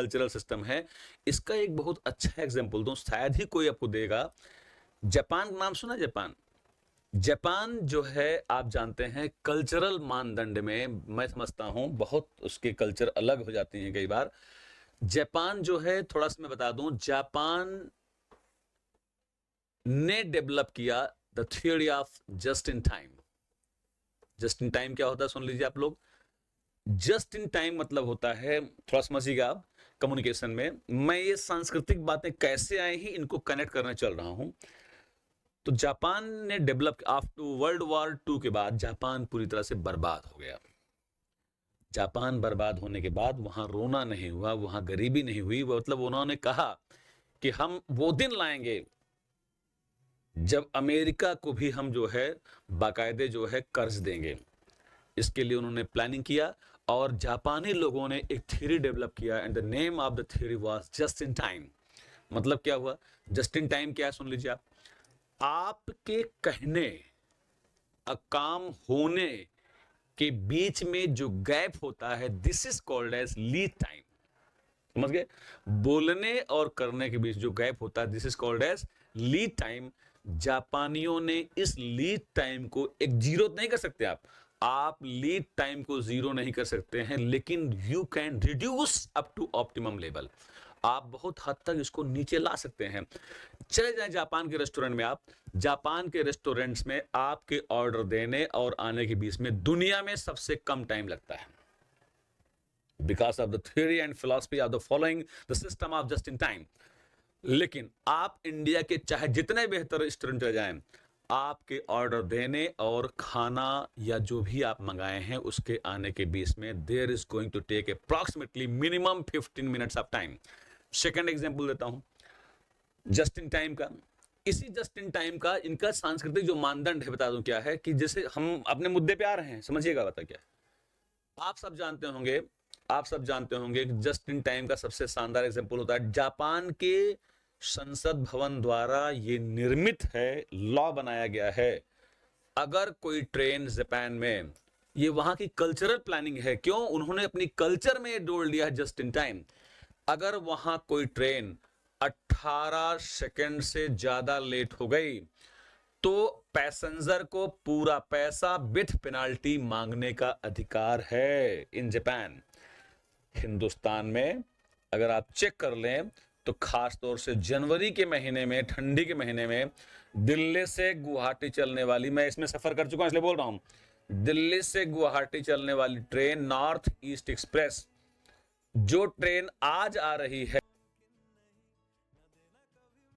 Cultural system है। इसका एक बहुत अच्छा एग्जांपल दूं, शायद ही कोई आपको देगा। जापान नाम सुना? जापान, जापान जो है आप जानते हैं कल्चरल मानदंड में मैं समझता हूं बहुत उसके कल्चर अलग हो जाती हैं कई बार। जापान जो है, थोड़ा सा मैं बता दूं, जापान ने डेवलप किया the theory of just in time. Just in time क्या होता है सुन लीजिए आप लोग। जस्ट इन टाइम मतलब होता है, थोड़ा समझिएगा आप कम्युनिकेशन में, मैं ये सांस्कृतिक बातें कैसे आई हैं इनको कनेक्ट करने चल रहा हूं। तो जापान ने डेवलप, आफ्टर वर्ल्ड वॉर 2 के बाद जापान पूरी तरह से बर्बाद हो गया। जापान बर्बाद होने के बाद वहां रोना नहीं हुआ, वहां गरीबी नहीं हुई, मतलब उन्होंने कहा कि हम वो दिन लाएंगे जब अमेरिका को भी हम जो है बाकायदे जो है कर्ज देंगे। इसके लिए उन्होंने प्लानिंग किया और जापानी लोगों ने एक थ्योरी डेवलप किया and the name of the theory was just in time. मतलब क्या हुआ? जस्ट इन टाइम क्या है सुन लीजिए आप। आपके कहने काम होने के बीच में जो गैप होता है, this is called as lead time. समझ गए? बोलने और करने के बीच जो गैप होता है, this is called as lead time. जापानियों ने इस लीड टाइम को, एक जीरो नहीं कर सकते आप लीड टाइम को जीरो नहीं कर सकते हैं, लेकिन you can reduce up to optimum level. आप बहुत हद तक इसको नीचे ला सकते हैं। चले जाएं जापान के रेस्टोरेंट में, आप जापान के रेस्टोरेंट्स में आपके ऑर्डर देने और आने के बीच में दुनिया में सबसे कम टाइम लगता है, because of the theory and philosophy of the following the system of just in time. लेकिन आप इंडिया के चाहे जितने बेहतर रेस्टोरेंट चले जाएं, आपके ऑर्डर देने और खाना या जो भी आप मंगाए हैं उसके आने के बीच में there is going to take approximately minimum 15 minutes of time. Second example देता हूं जस्ट इन टाइम का। इसी जस्ट इन टाइम का इनका सांस्कृतिक जो मानदंड है बता दूं क्या है, कि जैसे हम अपने मुद्दे पे आ रहे हैं, समझिएगा बता क्या है। आप सब जानते होंगे कि जस्ट इन टाइम का सबसे शानदार एग्जांपल होता है जापान के संसद भवन द्वारा ये निर्मित है, लॉ बनाया गया है। अगर कोई ट्रेन जापान में, ये वहां की कल्चरल प्लानिंग है, क्यों उन्होंने अपनी कल्चर में जोड़ लिया है जस्ट इन टाइम। अगर वहां कोई ट्रेन 18 सेकंड से ज्यादा लेट हो गई तो पैसेंजर को पूरा पैसा विथ पेनाल्टी मांगने का अधिकार है इन जापान। हिंदुस्तान में अगर आप चेक कर लें तो खास तौर से जनवरी के महीने में, ठंडी के महीने में, दिल्ली से गुवाहाटी चलने वाली, मैं इसमें सफर कर चुका हूं इसलिए बोल रहा हूं, दिल्ली से गुवाहाटी चलने वाली ट्रेन नॉर्थ ईस्ट एक्सप्रेस, जो ट्रेन आज आ रही है